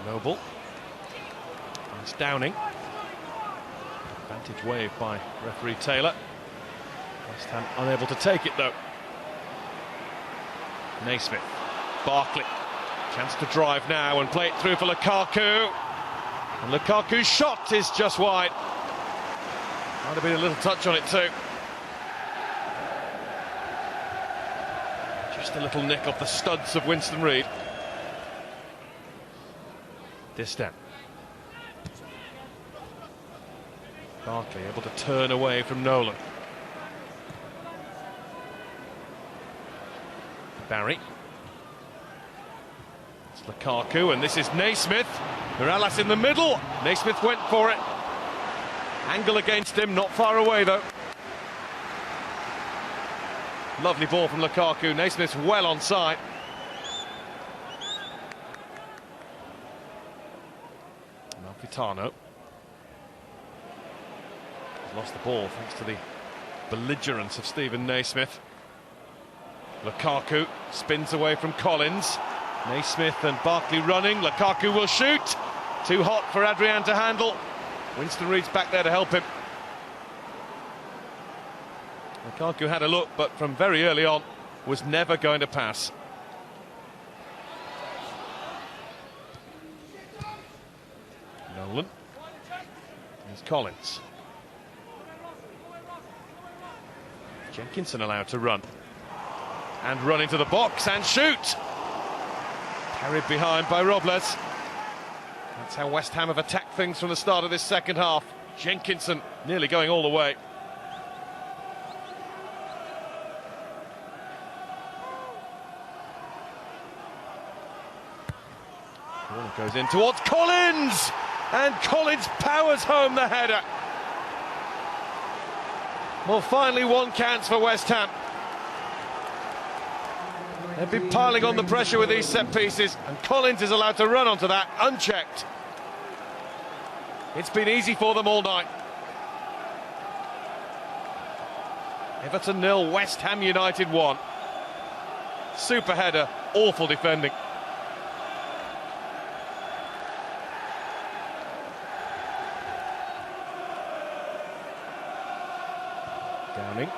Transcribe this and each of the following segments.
Noble. It's Downing. Advantage wave by referee Taylor. West Ham unable to take it though. Naismith. Barkley. Chance to drive now and play it through for Lukaku. And Lukaku's shot is just wide. Might have been a little touch on it too. Just a little nick off the studs of Winston Reid. Distan. Barkley able to turn away from Nolan. Barry. It's Lukaku, and this is Naismith. Mirallas in the middle. Naismith went for it. Angle against him, not far away though. Lovely ball from Lukaku. Naismith's well onside. Malfitano. He's lost the ball thanks to the belligerence of Stephen Naismith. Lukaku spins away from Collins. Naismith and Barkley running. Lukaku will shoot. Too hot for Adrian to handle. Winston Reid's back there to help him. Lukaku had a look, but from very early on was never going to pass. Nolan. Here's Collins. Jenkinson allowed to run. And run into the box and shoot! Carried behind by Robles. That's how West Ham have attacked things from the start of this second half. Jenkinson nearly going all the way. Corner goes in towards Collins! And Collins powers home the header. Well, finally one counts for West Ham. They've been piling on the pressure with these set pieces, and Collins is allowed to run onto that unchecked. It's been easy for them all night. Everton 0, West Ham United 1. Super header, awful defending. Downing.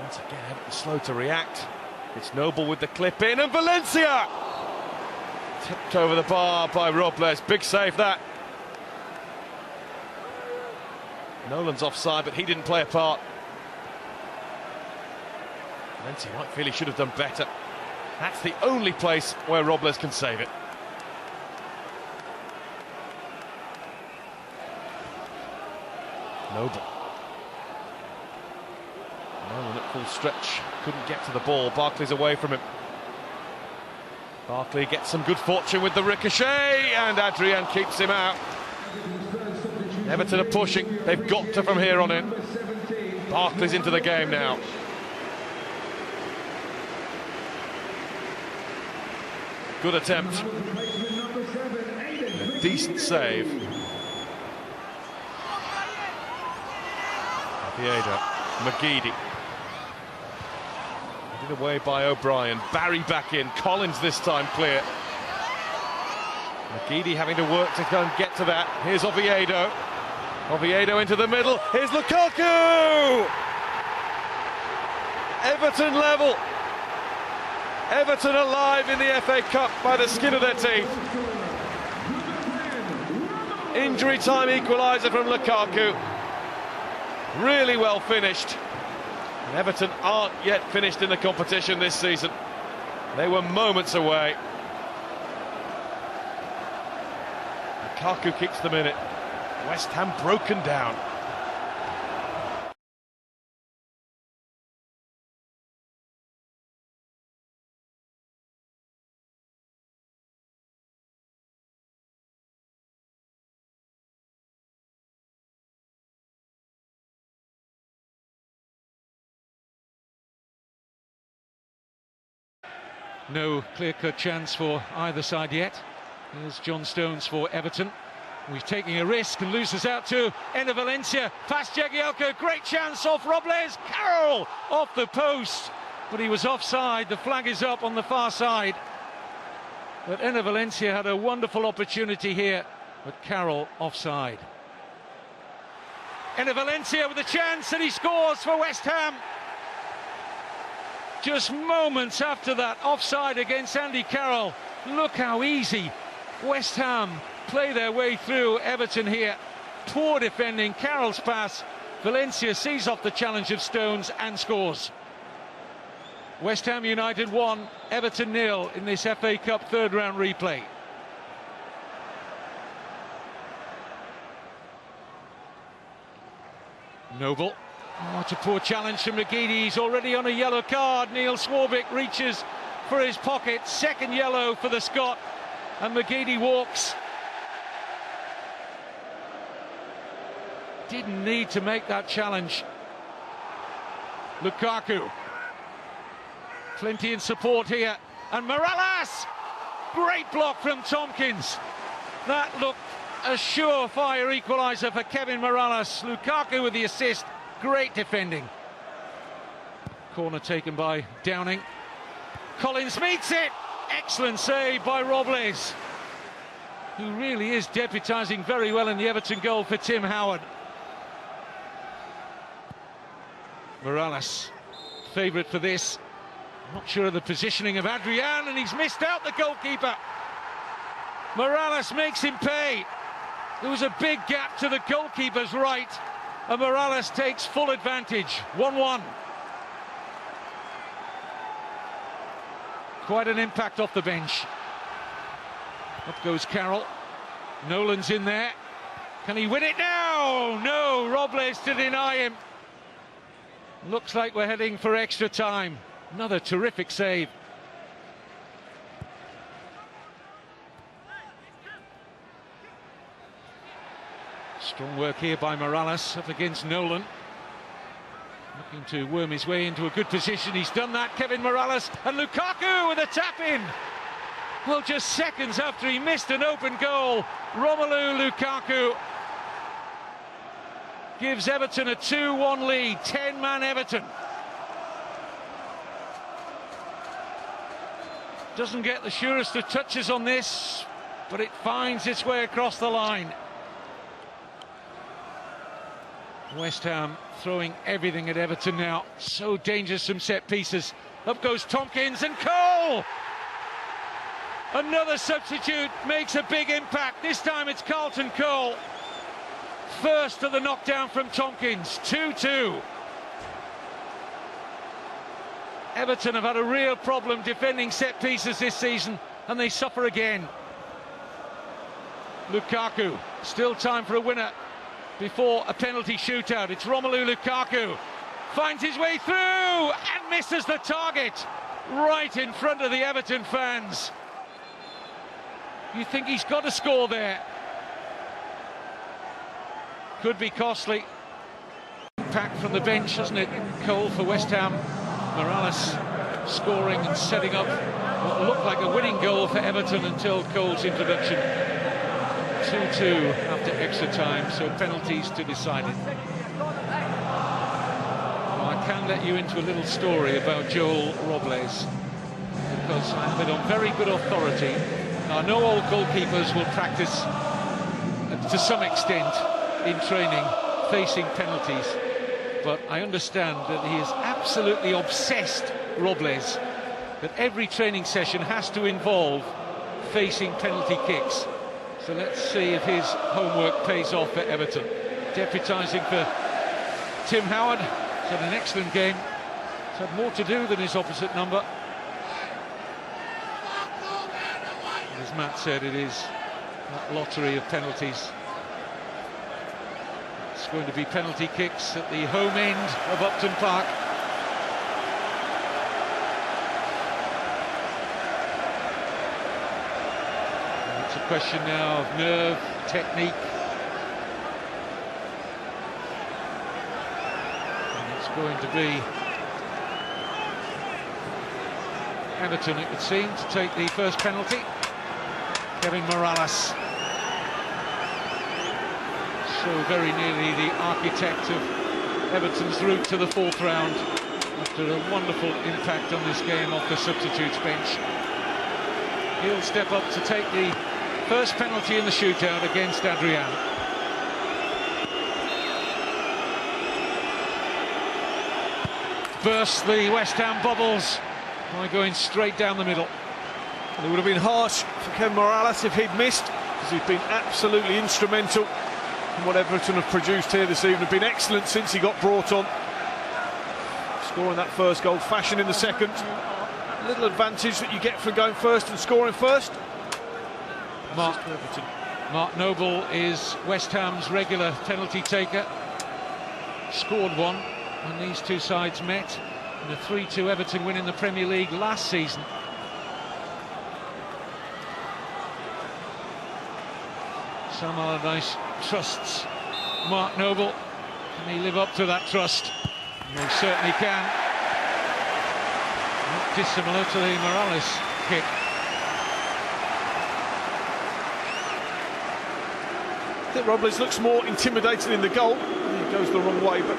Once again, Everton slow to react. It's Noble with the clip in, and Valencia! Tipped over the bar by Robles. Big save that. Nolan's offside, but he didn't play a part. Valencia might feel he should have done better. That's the only place where Robles can save it. Noble. Nolan at full stretch, couldn't get to the ball. Barkley's away from him. Barkley gets some good fortune with the ricochet, and Adrian keeps him out. Everton are pushing, they've got to from here on in. Barkley's into the game now. Good attempt. A decent save. Oviedo, McGeady. Headed away by O'Brien. Barry back in. Collins this time clear. McGeady having to work to go and get to that. Here's Oviedo. Oviedo into the middle. Here's Lukaku! Everton level. Everton alive in the FA Cup by the skin of their teeth. Injury time equaliser from Lukaku. Really well finished. And Everton aren't yet finished in the competition this season. They were moments away. Lukaku keeps them in it. West Ham broken down. No clear-cut chance for either side yet. Here's John Stones for Everton. He's taking a risk and loses out to Enner Valencia. Past Jagielka, great chance off Robles. Carroll off the post, but he was offside. The flag is up on the far side. But Enner Valencia had a wonderful opportunity here, but Carroll offside. Enner Valencia with a chance, and he scores for West Ham. Just moments after that offside against Andy Carroll. Look how easy West Ham play their way through Everton here. Poor defending, Carroll's pass. Valencia sees off the challenge of Stones and scores. West Ham United 1, Everton 0 in this FA Cup third round replay. Noble. Oh, it's a poor challenge from McGeady. He's already on a yellow card. Neil Swarbrick reaches for his pocket. Second yellow for the Scot. And McGeady walks. Didn't need to make that challenge. Lukaku. Plenty in support here. And Mirallas! Great block from Tompkins. That looked a surefire equaliser for Kevin Mirallas. Lukaku with the assist. Great defending. Corner taken by Downing. Collins meets it. Excellent save by Robles, who really is deputising very well in the Everton goal for Tim Howard. Mirallas, favourite for this. Not sure of the positioning of Adrian, and he's missed out the goalkeeper. Mirallas makes him pay. There was a big gap to the goalkeeper's right, and Mirallas takes full advantage. 1-1. Quite an impact off the bench. Up goes Carroll. Nolan's in there. Can he win it now? No, Robles to deny him. Looks like we're heading for extra time. Another terrific save. Strong work here by Mirallas up against Nolan. Looking to worm his way into a good position. He's done that, Kevin Mirallas. And Lukaku with a tap-in. Well, just seconds after he missed an open goal, Romelu Lukaku gives Everton a 2-1 lead. 10-man Everton. Doesn't get the surest of touches on this, but it finds its way across the line. West Ham throwing everything at Everton now. So dangerous from set pieces. Up goes Tompkins and Cole! Another substitute makes a big impact. This time it's Carlton Cole. First of the knockdown from Tompkins. 2-2. Everton have had a real problem defending set pieces this season, and they suffer again. Lukaku, still time for a winner before a penalty shootout. It's Romelu Lukaku, finds his way through and misses the target right in front of the Everton fans. You think he's got to score there. Could be costly. Impact from the bench, doesn't it? Cole for West Ham. Mirallas scoring and setting up what looked like a winning goal for Everton until Cole's introduction. 2-2 after extra time, so penalties to decide it. Well, I can let you into a little story about Joel Robles, because I have it on very good authority. Now, I know all goalkeepers will practice to some extent in training facing penalties, but I understand that he is absolutely obsessed, Robles, that every training session has to involve facing penalty kicks. So let's see if his homework pays off for Everton. Deputising for Tim Howard. He's had an excellent game. He's had more to do than his opposite number. As Matt said, it is that lottery of penalties. It's going to be penalty kicks at the home end of Upton Park. It's a question now of nerve, technique. And it's going to be Everton, it would seem, to take the first penalty. Kevin Mirallas. So very nearly the architect of Everton's route to the fourth round after a wonderful impact on this game off the substitutes bench. he'll step up to take the first penalty in the shootout against Adrian. Burst the West Ham bubbles by going straight down the middle. And it would have been harsh for Ken Mirallas if he'd missed, because he's been absolutely instrumental in what Everton have produced here this evening. Been excellent since he got brought on, scoring that first goal, fashioning the second. A little advantage that you get from going first and scoring first. Mark Noble is West Ham's regular penalty taker. Scored one when these two sides met in a 3-2 Everton win in the Premier League last season. Sam Allardyce trusts Mark Noble. Can he live up to that trust? He certainly can. Not dissimilar to the Mirallas kick. I think Robles looks more intimidating in the goal. He goes the wrong way, but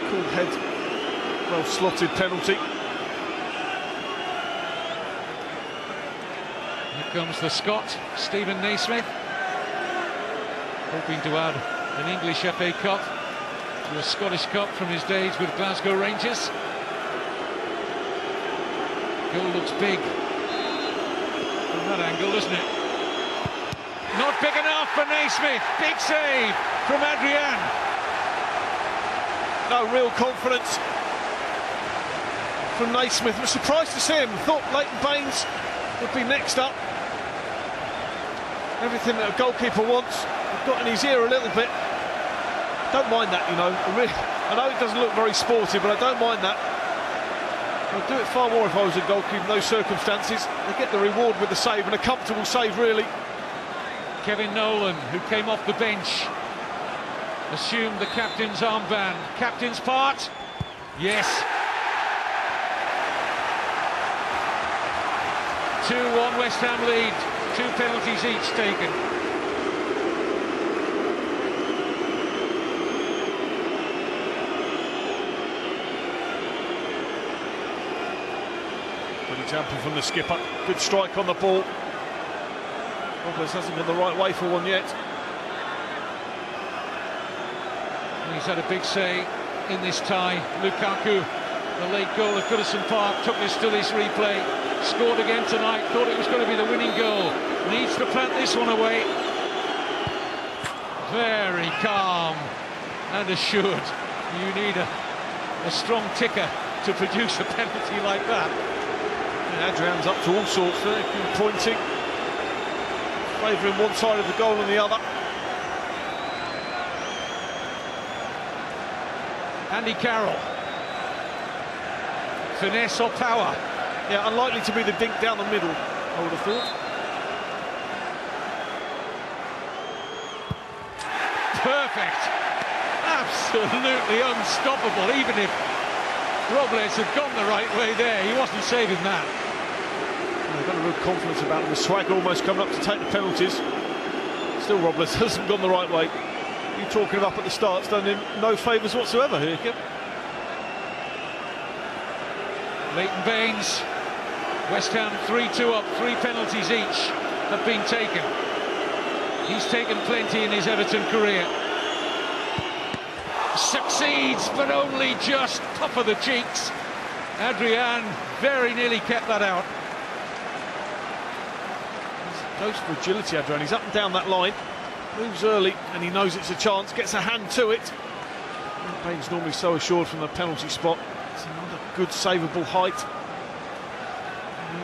cool head, well slotted penalty. Here comes the Scot, Stephen Naismith, hoping to add an English FA Cup to a Scottish Cup from his days with Glasgow Rangers. Goal looks big from that angle, doesn't it? Not big enough for Naismith. Big save from Adrian. No real confidence from Naismith. I'm surprised to see him. Thought Leighton Baines would be next up. Everything that a goalkeeper wants, I've got in his ear a little bit. Don't mind that, you know. I know it doesn't look very sporty, but I don't mind that. I'd do it far more if I was a goalkeeper in those circumstances. They get the reward with the save, and a comfortable save, really. Kevin Nolan, who came off the bench, assumed the captain's armband. Captain's part? Yes. 2-1 West Ham lead. 2 penalties each taken. Good example from the skipper. Good strike on the ball. Robles hasn't gone the right way for one yet. He's had a big say in this tie. Lukaku, the late goal at Goodison Park, took this to this replay. Scored again tonight, thought it was going to be the winning goal. Needs to plant this one away. Very calm and assured. You need a strong ticker to produce a penalty like that. And Adrian's up to all sorts there, pointing, favouring one side of the goal and the other. Andy Carroll. Finesse or power? Yeah, unlikely to be the dink down the middle, I would have thought. Perfect. Absolutely unstoppable. Even if Robles had gone the right way there, he wasn't saving that. They've got a real confidence about them. The swagger almost coming up to take the penalties. Still, Robles hasn't gone the right way. You talking up at the start's done him no favours whatsoever here, Kim. Leighton Baines. West Ham 3-2 up, 3 penalties each have been taken. He's taken plenty in his Everton career. Succeeds, but only just top of the cheeks. Adrian very nearly kept that out. Goes for agility, Adrian. He's up and down that line, moves early, and he knows it's a chance, gets a hand to it. Baines normally so assured from the penalty spot. It's another good savable height.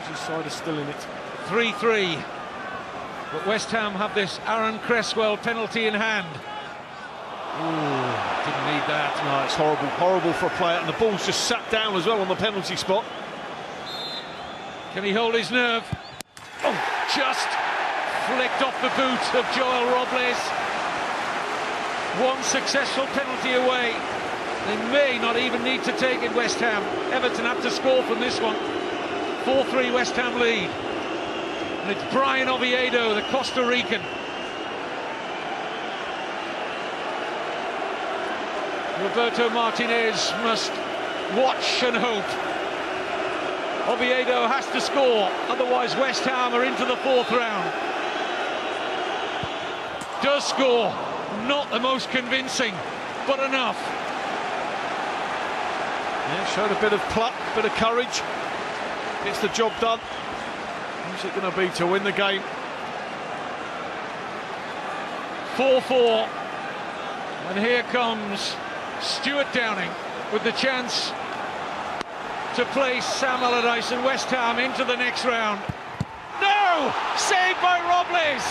His side is still in it. 3-3. But West Ham have this Aaron Cresswell penalty in hand. Ooh, didn't need that. No, it's horrible, horrible for a player, and the ball's just sat down as well on the penalty spot. Can he hold his nerve? Oh, just flicked off the boot of Joel Robles. One successful penalty away. They may not even need to take it, West Ham. Everton have to score from this one. 4-3 West Ham lead. And it's Brian Oviedo, the Costa Rican. Roberto Martinez must watch and hope Oviedo has to score, otherwise West Ham are into the fourth round. Does score, not the most convincing, but enough. Yeah, showed a bit of pluck, a bit of courage. Gets the job done. Who's it going to be to win the game? 4-4. And here comes Stuart Downing with the chance to place Sam Allardyce and West Ham into the next round. No! Saved by Robles!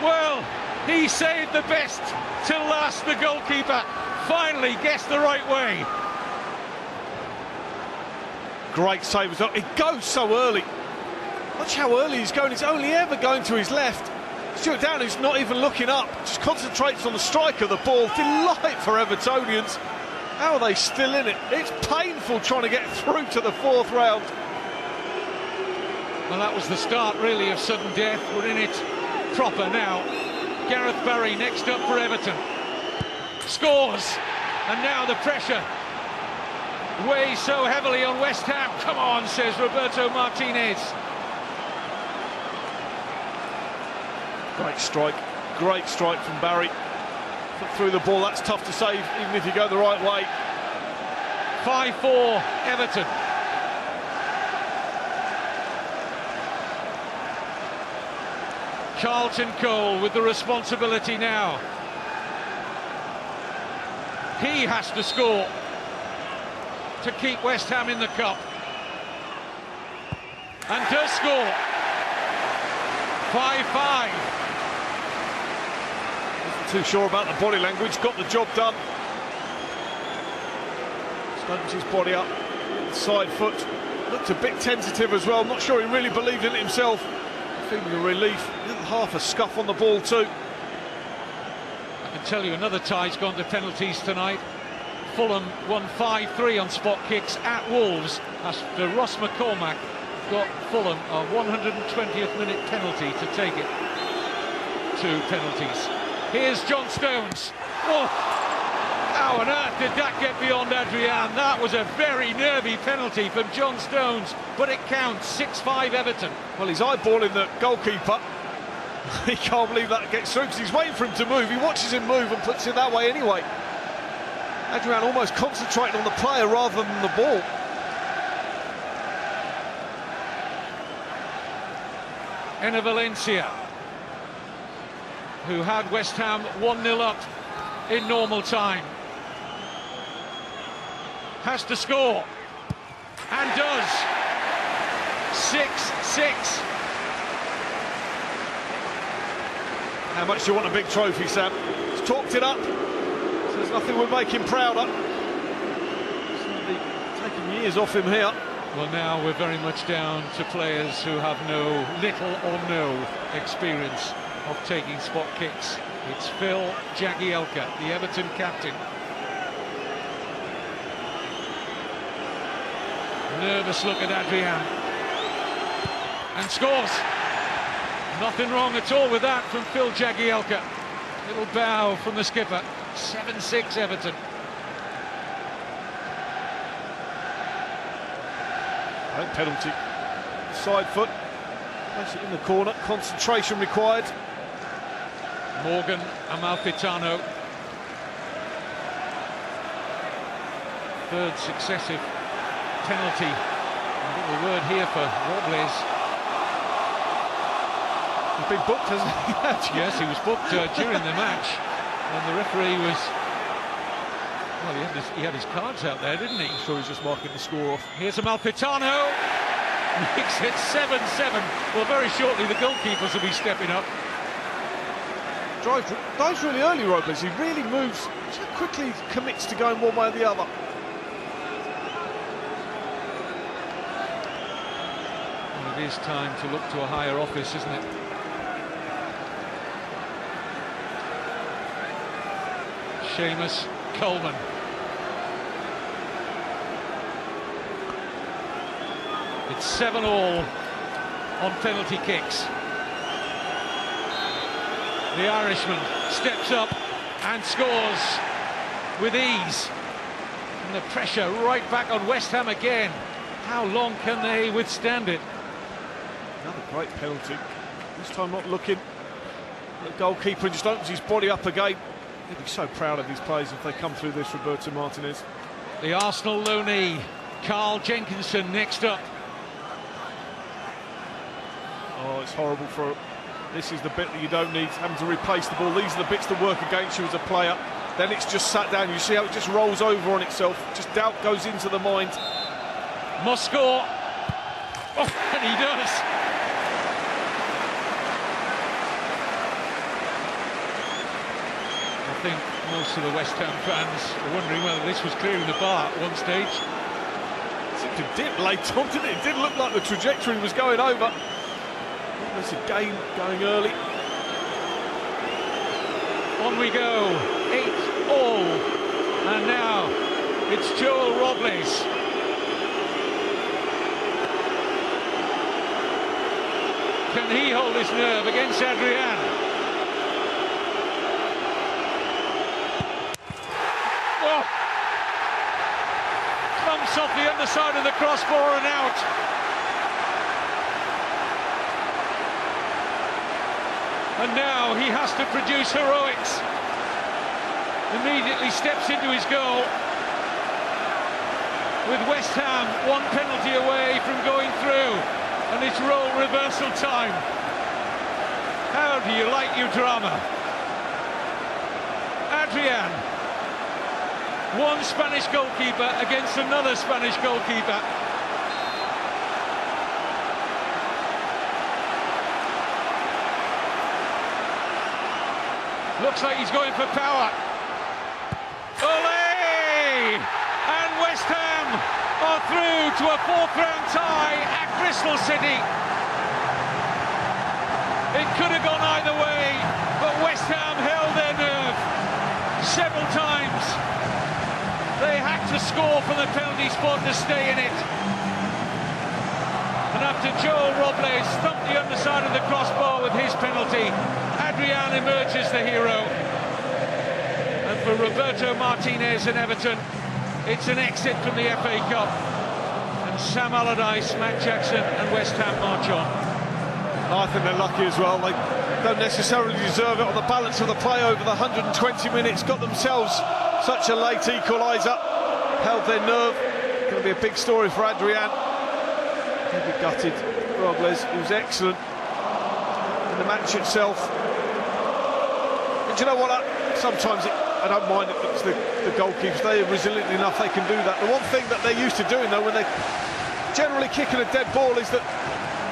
Well, he saved the best till last, the goalkeeper. Finally guessed the right way. Great save as well. It goes so early. Watch how early he's going. He's only ever going to his left. Stuart Downing's not even looking up. Just concentrates on the strike of the ball. Delight for Evertonians. How are they still in it? It's painful trying to get through to the fourth round. Well, that was the start, really, of sudden death. We're in it proper now. Gareth Barry next up for Everton. Scores. And now the pressure weighs so heavily on West Ham. Come on, says Roberto Martinez. Great strike from Barry. Put through the ball, that's tough to save, even if you go the right way. 5-4 Everton. Carlton Cole with the responsibility now. He has to score to keep West Ham in the cup. And does score. 5-5. Wasn't too sure about the body language, got the job done. Stuns his body up, side foot. Looked a bit tentative as well, I'm not sure he really believed in it himself. Feeling the relief, half a scuff on the ball too. I can tell you another tie's gone to penalties tonight. Fulham won 5-3 on spot kicks at Wolves after Ross McCormack got Fulham a 120th minute penalty to take it to penalties. Here's John Stones. Oh, how on earth did that get beyond Adrian? That was a very nervy penalty from John Stones, but it counts. 6-5 Everton. Well, he's eyeballing the goalkeeper. He can't believe that gets through because he's waiting for him to move. He watches him move and puts it that way anyway. Adrian almost concentrating on the player rather than the ball. Enner Valencia, who had West Ham 1-0 up in normal time, has to score, and does. 6-6. How much do you want a big trophy, Sam? He's talked it up. So there's nothing would make him prouder. Certainly taking years off him here. Well, now we're very much down to players who have little or no experience of taking spot kicks. It's Phil Jagielka, the Everton captain. Nervous look at Adrian. And scores. Nothing wrong at all with that from Phil Jagielka. Little bow from the skipper. 7-6 Everton. Right, penalty. Side foot. Place it in the corner. Concentration required. Morgan Amalfitano. Third successive penalty. A little word here for Robles. He's been booked, hasn't he? Yes, he was booked during the match, and the referee was... Well, he had his cards out there, didn't he? I'm sure he's just marking the score off. Here's Amalfitano. Makes it 7-7. Well, very shortly the goalkeepers will be stepping up. Dives really early, Robles. He really moves. So quickly he commits to going one way or the other. Well, it is time to look to a higher office, isn't it? Seamus Coleman. It's 7-all on penalty kicks. The Irishman steps up and scores with ease. And the pressure right back on West Ham again. How long can they withstand it? Another great penalty. This time not looking. The goalkeeper just opens his body up again. He'll be so proud of his players if they come through this, Roberto Martinez. The Arsenal loanee, Carl Jenkinson, next up. Oh, it's horrible for... This is the bit that you don't need, having to replace the ball. These are the bits that work against you as a player. Then it's just sat down. You see how it just rolls over on itself. Just doubt goes into the mind. Must score. Oh, and he does. I think most of the West Ham fans are wondering whether this was clearing the bar at one stage. It seemed to dip late on, didn't it? It didn't look like the trajectory was going over. There's a game going early. On we go, 8-all, and now it's Joel Robles. Can he hold his nerve against Adrian? Oh! Clumps off the underside of the crossbar and out. And now he has to produce heroics. Immediately steps into his goal. With West Ham one penalty away from going through. And it's role reversal time. How do you like your drama? Adrian. One Spanish goalkeeper against another Spanish goalkeeper. Looks like he's going for power. Ole! And West Ham are through to a fourth-round tie at Bristol City. It could have gone either way, but West Ham held their nerve several times. They had to score from the penalty spot to stay in it. And after Joel Robles thumped the underside of the crossbar with his penalty, Adrian emerges the hero. And for Roberto Martinez and Everton, it's an exit from the FA Cup. And Sam Allardyce, Matt Jackson and West Ham march on. I think they're lucky as well. They don't necessarily deserve it on the balance of the play over the 120 minutes. Got themselves such a late equaliser. Held their nerve. Going to be a big story for Adrian. He'll be gutted. Robles, he was excellent in the match itself. And do you know what? Sometimes I don't mind it. It's the goalkeepers. They are resilient enough. They can do that. The one thing that they're used to doing, though, when they're generally kicking a dead ball, is that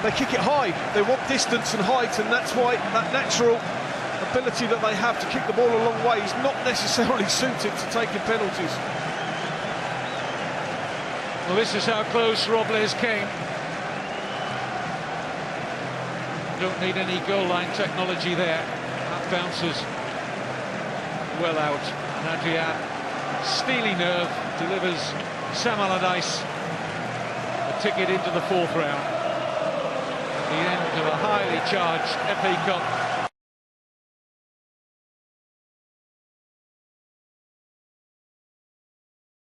they kick it high. They want distance and height, and that's why that natural ability that they have to kick the ball a long way is not necessarily suited to taking penalties. Well, this is how close Robles came. Don't need any goal line technology there. That bounces well out. And Adrian, steely nerve, delivers Sam Allardyce a ticket into the fourth round. At the end of a highly charged FA Cup